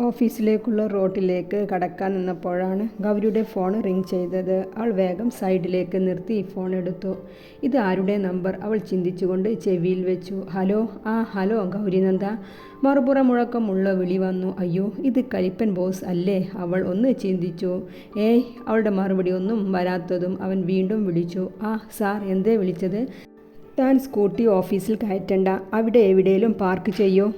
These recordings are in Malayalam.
ഓഫീസിലേക്കുള്ള റോട്ടിലേക്ക് കടക്കാൻ നിന്നപ്പോഴാണ് ഗൗരിയുടെ ഫോൺ റിങ് ചെയ്തത്. അവൾ വേഗം സൈഡിലേക്ക് നിർത്തി ഫോൺ എടുത്തു. ഇത് ആരുടെ നമ്പർ? അവൾ ചിന്തിച്ചുകൊണ്ട് ചെവിയിൽ വെച്ചു. ഹലോ. ഹലോ ഗൗരിനന്ദ. മറുപുറം മുഴക്കമുള്ള വിളി വന്നു. അയ്യോ, ഇത് കലിപ്പൻ ബോസ് അല്ലേ? അവൾ ഒന്ന് ചിന്തിച്ചു. ഏയ്. അവളുടെ മറുപടി ഒന്നും വരാത്തതും അവൻ വീണ്ടും വിളിച്ചു. സാർ, എന്തേ വിളിച്ചത്? താൻ സ്കൂട്ടി ഓഫീസിൽ കയറ്റണ്ട, അവിടെ എവിടെയും പാർക്ക് ചെയ്യൂ.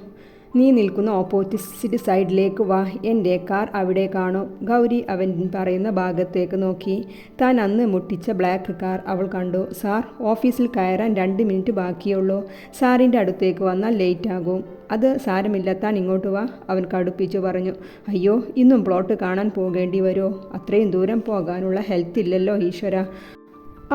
നീ നിൽക്കുന്ന ഓപ്പോസിറ്റ് സൈഡിലേക്ക് വാ, എൻ്റെ കാർ അവിടെ കാണും. ഗൗരി അവൻ പറയുന്ന ഭാഗത്തേക്ക് നോക്കി. താൻ അന്ന് മുട്ടിച്ച ബ്ലാക്ക് കാർ അവൾ കണ്ടു. സാർ, ഓഫീസിൽ കയറാൻ 2 മിനിറ്റ് ബാക്കിയുള്ളൂ. സാറിൻ്റെ അടുത്തേക്ക് വന്നാൽ ലേറ്റ് ആകും. അത് സാരമില്ല, താൻ ഇങ്ങോട്ട് വാ, അവൻ കടുപ്പിച്ചു പറഞ്ഞു. അയ്യോ, ഇന്നും പ്ലോട്ട് കാണാൻ പോകേണ്ടി വരുമോ? അത്രയും ദൂരം പോകാനുള്ള ഹെൽത്ത് ഇല്ലല്ലോ ഈശ്വര.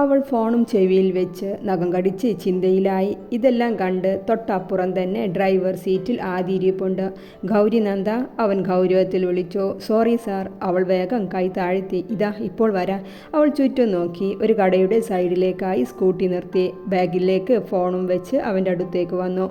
അവൾ ഫോണും ചെവിയിൽ വെച്ച് നഖം കടിച്ച് ചിന്തയിലായി. ഇതെല്ലാം കണ്ട് തൊട്ടപ്പുറം തന്നെ ഡ്രൈവർ സീറ്റിൽ ആദി ഇരിപ്പുണ്ട്. ഗൗരിനന്ദ, അവൻ ഗൗരവത്തിൽ വിളിച്ചു. Sorry sir. അവൾ വേഗം കൈ താഴ്ത്തി. ഇതാ ഇപ്പോൾ വരാം. അവൾ ചുറ്റും നോക്കി. ഒരു കടയുടെ സൈഡിലേക്കായി സ്കൂട്ടി നിർത്തി. ബാഗിലേക്ക് ഫോണും വെച്ച് അവൻ്റെ അടുത്തേക്ക് വന്നു.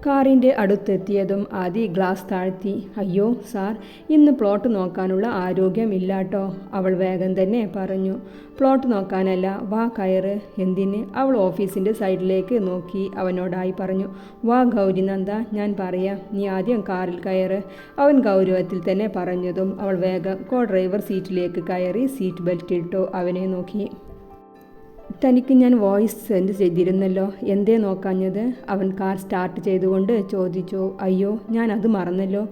കാറിൻ്റെ അടുത്തെത്തിയതും ആദി ഗ്ലാസ് താഴ്ത്തി. അയ്യോ സാർ, ഇന്ന് പ്ലോട്ട് നോക്കാനുള്ള ആരോഗ്യമില്ലാട്ടോ, അവൾ വേഗം തന്നെ പറഞ്ഞു. പ്ലോട്ട് നോക്കാനല്ല, വാ കയറ്. എന്തിന്? അവൾ ഓഫീസിൻ്റെ സൈഡിലേക്ക് നോക്കി അവനോടായി പറഞ്ഞു. വാ ഗൗരിനന്ദ, ഞാൻ പറയാം, നീ ആദ്യം കാറിൽ കയറ്. അവൻ ഗൗരവത്തിൽ തന്നെ പറഞ്ഞതും അവൾ വേഗം ഡ്രൈവർ സീറ്റിലേക്ക് കയറി സീറ്റ് ബെൽറ്റ് ഇട്ടു. അവനെ നോക്കി. തനിക്ക് ഞാൻ വോയിസ് സെൻഡ് ചെയ്തിരുന്നല്ലോ, എന്തേ നോക്കാഞ്ഞത്? അവൻ കാർ സ്റ്റാർട്ട് ചെയ്തുകൊണ്ട് ചോദിച്ചു. അയ്യോ, ഞാൻ അത് മറന്നല്ലോ.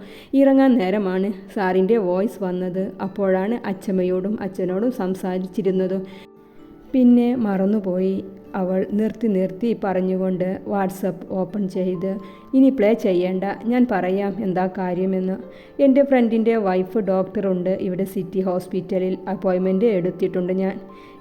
ഇറങ്ങാൻ നേരമാണ് സാറിൻ്റെ വോയിസ് വന്നത്. അപ്പോഴാണ് അച്ഛമ്മയോടും അച്ഛനോടും സംസാരിച്ചിരുന്നത്. പിന്നെ മറന്നുപോയി, അവൾ നിർത്തി പറഞ്ഞുകൊണ്ട് വാട്സപ്പ് ഓപ്പൺ ചെയ്ത്. ഇനി പ്ലേ ചെയ്യേണ്ട, ഞാൻ പറയാം എന്താ കാര്യമെന്ന്. എൻ്റെ ഫ്രണ്ടിൻ്റെ വൈഫ് ഡോക്ടറുണ്ട് ഇവിടെ സിറ്റി ഹോസ്പിറ്റലിൽ. അപ്പോയിൻമെൻറ്റ് എടുത്തിട്ടുണ്ട് ഞാൻ.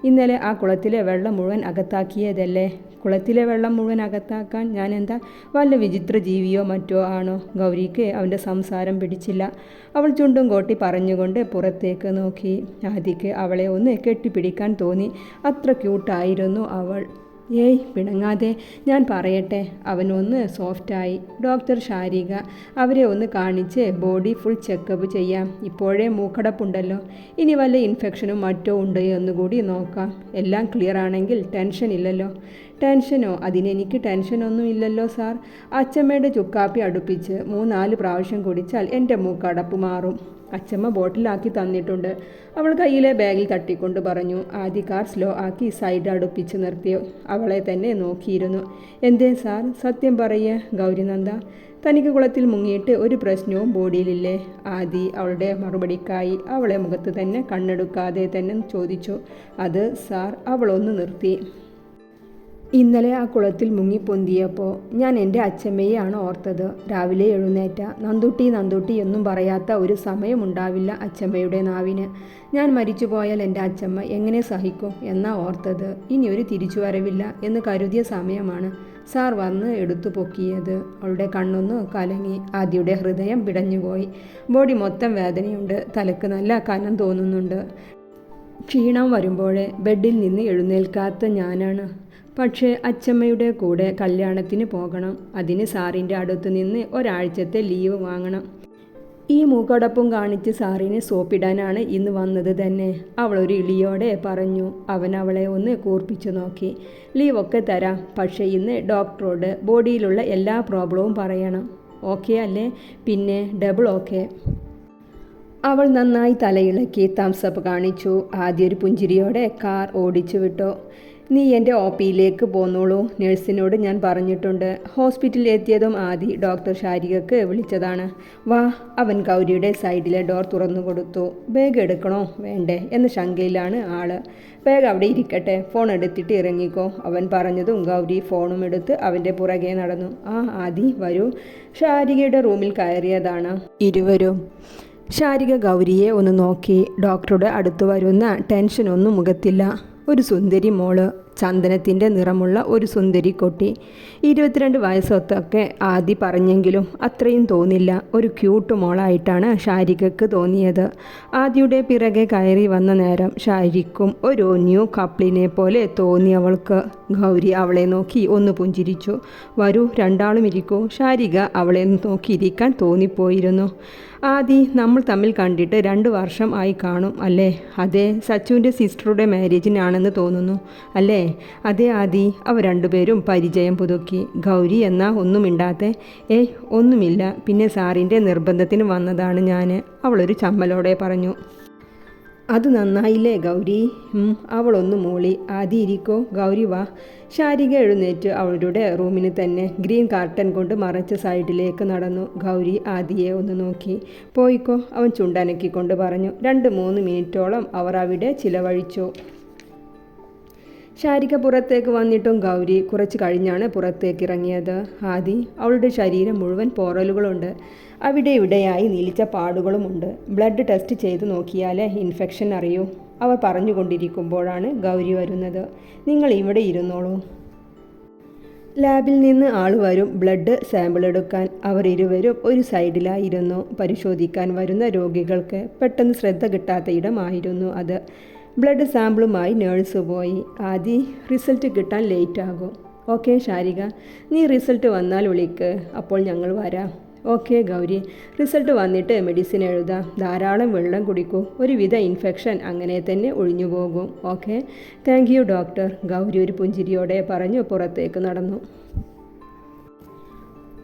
ഇന്നലെ ആ കുളത്തിലെ വെള്ളം മുഴുവൻ അകത്താക്കിയതല്ലേ? കുളത്തിലെ വെള്ളം മുഴുവൻ അകത്താക്കാൻ ഞാൻ എന്താ വല്ല വിചിത്ര ജീവിയോ മറ്റോ ആണോ? ഗൗരിക്ക് അവൻ്റെ സംസാരം പിടിച്ചില്ല. അവൾ ചുണ്ടും കോട്ടി പറഞ്ഞുകൊണ്ട് പുറത്തേക്ക് നോക്കി. ആദിക്ക് അവളെ ഒന്ന് കെട്ടിപ്പിടിക്കാൻ തോന്നി. അത്ര ക്യൂട്ടായിരുന്നു അവൾ. ഏയ് പിണങ്ങാതെ, ഞാൻ പറയട്ടെ. അവനൊന്ന് സോഫ്റ്റായി. ഡോക്ടർ ശാരിക, അവരെ ഒന്ന് കാണിച്ച് ബോഡി ഫുൾ ചെക്കപ്പ് ചെയ്യാം. ഇപ്പോഴേ മൂക്കടപ്പുണ്ടല്ലോ, ഇനി വല്ല ഇൻഫെക്ഷനും മറ്റോ ഉണ്ട് എന്നുകൂടി നോക്കാം. എല്ലാം ക്ലിയർ ആണെങ്കിൽ ടെൻഷൻ ഇല്ലല്ലോ. ടെൻഷനോ? അതിനെനിക്ക് ടെൻഷനൊന്നും ഇല്ലല്ലോ സാർ. അച്ചമ്മയുടെ ചുക്കാപ്പി അടുപ്പിച്ച് 3-4 പ്രാവശ്യം കുടിച്ചാൽ എൻ്റെ മൂക്കടപ്പ് മാറും. അച്ചമ്മ ബോട്ടിലാക്കി തന്നിട്ടുണ്ട്, അവൾ കയ്യിലെ ബാഗിൽ തട്ടിക്കൊണ്ട് പറഞ്ഞു. ആദ്യ കാർ സ്ലോ ആക്കി സൈഡ് അടുപ്പിച്ച് നിർത്തി. അവളെ തന്നെ നോക്കിയിരുന്നു. എന്തേ സാർ, സത്യം പറയേ ഗൗരിനന്ദ, തനിക്ക് കുളത്തിൽ മുങ്ങിയിട്ട് ഒരു പ്രശ്നവും ബോഡിയിലില്ലേ? ആദി അവളുടെ മറുപടിക്കായി അവളെ മുഖത്ത് തന്നെ കണ്ണെടുക്കാതെ തന്നെ ചോദിച്ചു. അത് സാർ. അവളൊന്ന് നിർത്തി. ഇന്നലെ ആ കുളത്തിൽ മുങ്ങിപ്പൊന്തിയപ്പോൾ ഞാൻ എൻ്റെ അച്ചമ്മയെയാണ് ഓർത്തത്. രാവിലെ എഴുന്നേറ്റ നന്ദുട്ടി എന്നും പറയാത്ത ഒരു സമയമുണ്ടാവില്ല അച്ചമ്മയുടെ നാവിന്. ഞാൻ മരിച്ചുപോയാൽ എൻ്റെ അച്ചമ്മ എങ്ങനെ സഹിക്കും എന്നാ ഓർത്തത്. ഇനി ഒരു തിരിച്ചുവരവില്ല എന്ന് കരുതിയ സമയമാണ് സാർ വന്ന് എടുത്തു പൊക്കിയത്. അവളുടെ കണ്ണൊന്ന് കലങ്ങി. ആദിയുടെ ഹൃദയം പിടഞ്ഞുപോയി. ബോഡി മൊത്തം വേദനയുണ്ട്. തലക്ക് നല്ല കനം തോന്നുന്നുണ്ട്. ക്ഷീണം വരുമ്പോഴേ ബെഡിൽ നിന്ന് എഴുന്നേൽക്കാത്ത ഞാനാണ്. പക്ഷേ അച്ചമ്മയുടെ കൂടെ കല്യാണത്തിന് പോകണം. അതിന് സാറിൻ്റെ അടുത്ത് നിന്ന് ഒരാഴ്ചത്തെ ലീവ് വാങ്ങണം. ഈ മൂക്കടപ്പും കാണിച്ച് സാറിനെ സോപ്പിടാനാണ് ഇന്ന് വന്നത് തന്നെ, അവളൊരു ഇളിയോടെ പറഞ്ഞു. അവൻ അവളെ ഒന്ന് കൂർപ്പിച്ചു നോക്കി. ലീവൊക്കെ തരാം, പക്ഷേ ഇന്ന് ഡോക്ടറോട് ബോഡിയിലുള്ള എല്ലാ പ്രോബ്ലവും പറയണം. ഓക്കെ അല്ലേ? പിന്നെ ഡബിൾ ഓക്കെ. അവൾ നന്നായി തലയിളക്കി തംസപ്പ് കാണിച്ചു. ആദ്യ ഒരു പുഞ്ചിരിയോടെ കാർ ഓടിച്ചു വിട്ടു. നീ എൻ്റെ OPയിലേക്ക് പോന്നോളൂ, നഴ്സിനോട് ഞാൻ പറഞ്ഞിട്ടുണ്ട്. ഹോസ്പിറ്റലിൽ എത്തിയതും ആദി ഡോക്ടർ ശാരികക്ക് വിളിച്ചതാണ്. വാ. അവൻ ഗൗരിയുടെ സൈഡിലെ ഡോർ തുറന്നു കൊടുത്തു. ബാഗ് എടുക്കണോ വേണ്ടേ എന്ന ശങ്കയിലാണ് ആള്. ബാഗ് അവിടെ ഇരിക്കട്ടെ, ഫോൺ എടുത്തിട്ട് ഇറങ്ങിക്കോ, അവൻ പറഞ്ഞതും ഗൗരി ഫോണും എടുത്ത് അവൻ്റെ പുറകെ നടന്നു. ആദി വരൂ. ശാരികയുടെ റൂമിൽ കയറിയതാണ് ഇരുവരും. ശാരിക ഗൗരിയെ ഒന്ന് നോക്കി. ഡോക്ടറുടെ അടുത്ത് വരുന്ന ടെൻഷനൊന്നും മുഖത്തില്ല. ഒരു സുന്ദരി മോള്. ചന്ദനത്തിൻ്റെ നിറമുള്ള ഒരു സുന്ദരി കൊട്ടി. 22 വയസ്സൊത്തൊക്കെ ആദി പറഞ്ഞെങ്കിലും അത്രയും തോന്നില്ല. ഒരു ക്യൂട്ട് മോളായിട്ടാണ് ഷാരികയ്ക്ക് തോന്നിയത്. ആദിയുടെ പിറകെ കയറി വന്ന നേരം ഷാരിക്കും ഒരു ന്യൂ കപ്പിളിനെ പോലെ തോന്നി അവൾക്ക്. ഗൗരി അവളെ നോക്കി ഒന്ന് പുഞ്ചിരിച്ചു. വരൂ, രണ്ടാളും ഇരിക്കൂ. ഷാരിക അവളെ നോക്കിയിരിക്കാൻ തോന്നിപ്പോയിരുന്നു. ആദി, നമ്മൾ തമ്മിൽ കണ്ടിട്ട് 2 വർഷം ആയി കാണും അല്ലേ? അതെ, സച്ചുവിൻ്റെ സിസ്റ്ററുടെ മാരേജിനാണെന്ന് തോന്നുന്നു അല്ലേ? അതെ ആദി. അവർ രണ്ടുപേരും പരിചയം പുതുക്കി. ഗൗരി എന്നാ ഒന്നും മിണ്ടാത്തെ? ഏയ് ഒന്നുമില്ല, പിന്നെ സാറിൻ്റെ നിർബന്ധത്തിന് വന്നതാണ് ഞാൻ, അവളൊരു ചമ്മലോടെ പറഞ്ഞു. അത് നന്നായില്ലേ ഗൗരി? അവളൊന്ന് മൂളി. ആദി ഇരിക്കോ, ഗൗരി വാ. ഷാരിക എഴുന്നേറ്റ് അവളുടെ റൂമിന് തന്നെ ഗ്രീൻ കാർട്ടൻ കൊണ്ട് മറച്ച സൈഡിലേക്ക് നടന്നു. ഗൗരി ആദിയെ ഒന്ന് നോക്കി. പോയിക്കോ, അവൻ ചുണ്ടനക്കിക്കൊണ്ട് പറഞ്ഞു. 2-3 മിനിറ്റോളം അവർ അവിടെ ചിലവഴിച്ചു. ഷാരിക പുറത്തേക്ക് വന്നിട്ടും ഗൗരി കുറച്ച് കഴിഞ്ഞാണ് പുറത്തേക്ക് ഇറങ്ങിയത്. ആദി, അവളുടെ ശരീരം മുഴുവൻ പോറലുകളുണ്ട്. അവിടെ ഇവിടെയായി നീലിച്ച പാടുകളുമുണ്ട്. ബ്ലഡ് ടെസ്റ്റ് ചെയ്ത് നോക്കിയാലേ ഇൻഫെക്ഷൻ അറിയൂ. അവർ പറഞ്ഞുകൊണ്ടിരിക്കുമ്പോഴാണ് ഗൗരി വരുന്നത്. നിങ്ങൾ ഇവിടെ ഇരുന്നോളൂ, ലാബിൽ നിന്ന് ആൾ വരും ബ്ലഡ് സാമ്പിൾ എടുക്കാൻ. അവർ ഇരുവരും ഒരു സൈഡിലായിരുന്നു. പരിശോധിക്കാൻ വരുന്ന രോഗികൾക്ക് പെട്ടെന്ന് ശ്രദ്ധ കിട്ടാത്ത ഇടമായിരുന്നു അത്. ബ്ലഡ് സാമ്പിളുമായി നേഴ്സ് പോയി. ആദി, റിസൾട്ട് കിട്ടാൻ ലേറ്റ് ആകും. ഓക്കെ ഷാരിക, നീ റിസൾട്ട് വന്നാൽ വിളിക്ക്, അപ്പോൾ ഞങ്ങൾ വരാം. ഓക്കെ ഗൗരി, റിസൾട്ട് വന്നിട്ട് മെഡിസിൻ എഴുതാം. ധാരാളം വെള്ളം കുടിക്കൂ, ഒരുവിധ ഇൻഫെക്ഷൻ അങ്ങനെ തന്നെ ഒഴിഞ്ഞു പോകും. Okay, thank you doctor. Gauri ഒരു പുഞ്ചിരിയോടെ പറഞ്ഞു പുറത്തേക്ക് നടന്നു.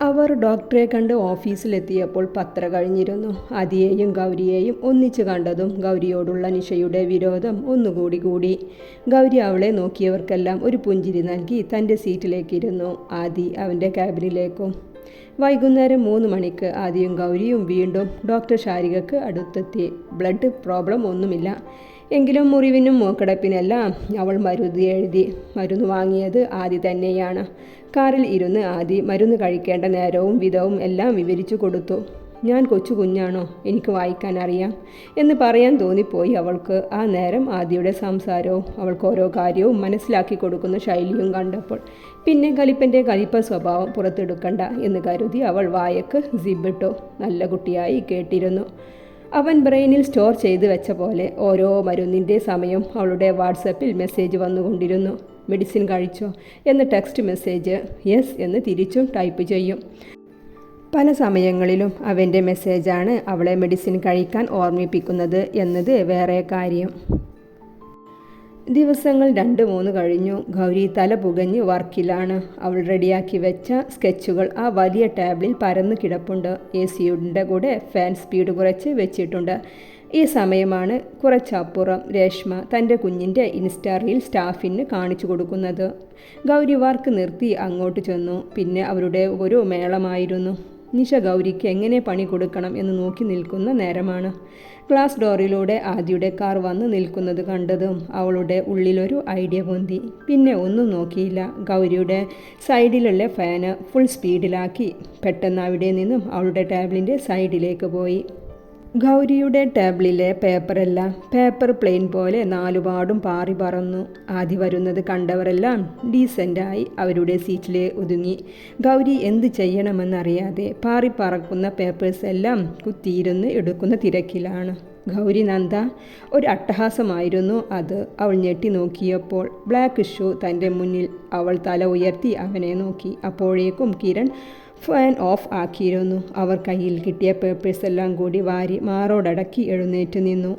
അവർ ഡോക്ടറെ കണ്ട് ഓഫീസിലെത്തിയപ്പോൾ 10 കഴിഞ്ഞിരുന്നു. ആദിയെയും ഗൗരിയെയും ഒന്നിച്ച് കണ്ടതും ഗൗരിയോടുള്ള നിഷയുടെ വിരോധം ഒന്നുകൂടി കൂടി. ഗൗരി അവളെ നോക്കിയവർക്കെല്ലാം ഒരു പുഞ്ചിരി നൽകി തൻ്റെ സീറ്റിലേക്കിരുന്നു. ആദി അവൻ്റെ ക്യാബിനിലേക്കും. വൈകുന്നേരം 3 മണിക്ക് ആദിയും ഗൗരിയും വീണ്ടും ഡോക്ടർ ഷാരികക്ക് അടുത്തെത്തി. ബ്ലഡ് പ്രോബ്ലം ഒന്നുമില്ല, എങ്കിലും മുറിവിനും മൂക്കടപ്പിനെല്ലാം അവൾ മരുന്ന് എഴുതി. മരുന്ന് വാങ്ങിയത് ആദി തന്നെയാണ്. കാറിൽ ഇരുന്ന് ആദി മരുന്ന് കഴിക്കേണ്ട നേരവും വിധവും എല്ലാം വിവരിച്ചു കൊടുത്തു. ഞാൻ കൊച്ചു കുഞ്ഞാണോ, എനിക്ക് വായിക്കാൻ അറിയാം എന്ന് പറയാൻ തോന്നിപ്പോയി അവൾക്ക്. ആ നേരം ആദിയുടെ സംസാരവും അവൾക്ക് ഓരോ കാര്യവും മനസ്സിലാക്കി കൊടുക്കുന്ന ശൈലിയും കണ്ടപ്പോൾ പിന്നെ കലിപ്പൻ്റെ കലിപ്പ സ്വഭാവം പുറത്തെടുക്കണ്ട എന്ന് കരുതി അവൾ വായക്ക് സിബിട്ടു. നല്ല കുട്ടിയായി കേട്ടിരുന്നു. അവൻ ബ്രെയിനിൽ സ്റ്റോർ ചെയ്ത് വെച്ച പോലെ ഓരോ മരുന്നിൻ്റെ സമയം അവളുടെ വാട്സപ്പിൽ മെസ്സേജ് വന്നുകൊണ്ടിരുന്നു. മെഡിസിൻ കഴിച്ചോ എന്ന് ടെക്സ്റ്റ് മെസ്സേജ്, യെസ് എന്ന് തിരിച്ചും ടൈപ്പ് ചെയ്യും. പല സമയങ്ങളിലും അവൻ്റെ മെസ്സേജാണ് അവളെ മെഡിസിൻ കഴിക്കാൻ ഓർമ്മിപ്പിക്കുന്നത് എന്നത് വേറെ കാര്യം. ദിവസങ്ങൾ 2-3 കഴിഞ്ഞു. ഗൗരി തല പുകഞ്ഞ് വർക്കിലാണ്. അവൾ റെഡിയാക്കി വെച്ച സ്കെച്ചുകൾ ആ വലിയ ടാബിളിൽ പരന്നു കിടപ്പുണ്ട്. AC-യുടെ കൂടെ ഫാൻ സ്പീഡ് കുറച്ച് വെച്ചിട്ടുണ്ട്. ഈ സമയമാണ് കുറച്ചപ്പുറം രേഷ്മ തൻ്റെ കുഞ്ഞിൻ്റെ ഇൻസ്റ്റാ റീൽ സ്റ്റാഫിന് കാണിച്ചു കൊടുക്കുന്നത്. ഗൗരി വർക്ക് നിർത്തി അങ്ങോട്ട് ചെന്നു. പിന്നെ അവരുടെ ഒരു മേളമായിരുന്നു. നിഷ ഗൗരിക്ക് എങ്ങനെ പണി കൊടുക്കണം എന്ന് നോക്കി നിൽക്കുന്ന നേരമാണ്. ഗ്ലാസ് ഡോറിലൂടെ ആദിയുടെ കാർ വന്ന് നിൽക്കുന്നത് കണ്ടതും അവളുടെ ഉള്ളിലൊരു ഐഡിയ പൊന്തി. പിന്നെ ഒന്നും നോക്കിയില്ല. ഗൗരിയുടെ സൈഡിലുള്ള ഫാന് ഫുൾ സ്പീഡിലാക്കി പെട്ടെന്ന് അവിടെ നിന്നും അവളുടെ ടേബിളിൻ്റെ സൈഡിലേക്ക് പോയി. ഗൗരിയുടെ ടേബിളിലെ പേപ്പറെല്ലാം പേപ്പർ പ്ലെയിൻ പോലെ 4 പാടും പാറി പറന്നു. ആദ്യം വരുന്നത് കണ്ടവരെല്ലാം ഡീസൻ്റായി അവരുടെ സീറ്റിൽ ഒതുങ്ങി. ഗൗരി എന്ത് ചെയ്യണമെന്നറിയാതെ പാറി പറക്കുന്ന പേപ്പേഴ്സ് എല്ലാം കുത്തിയിരുന്ന് എടുക്കുന്ന തിരക്കിലാണ്. ഗൗരി നന്ദ, ഒരു അട്ടഹാസമായിരുന്നു അത്. അവൾ ഞെട്ടി നോക്കിയപ്പോൾ ബ്ലാക്ക് ഷൂ തൻ്റെ മുന്നിൽ. അവൾ തല ഉയർത്തി അവനെ നോക്കി. അപ്പോഴേക്കും കിരൺ ഫാൻ ഓഫ് ആക്കിയിരുന്നു. അവർ കയ്യിൽ കിട്ടിയ പേപ്പേഴ്സ് എല്ലാം കൂടി വാരി മാറോടടക്കി എഴുന്നേറ്റ് നിന്നു.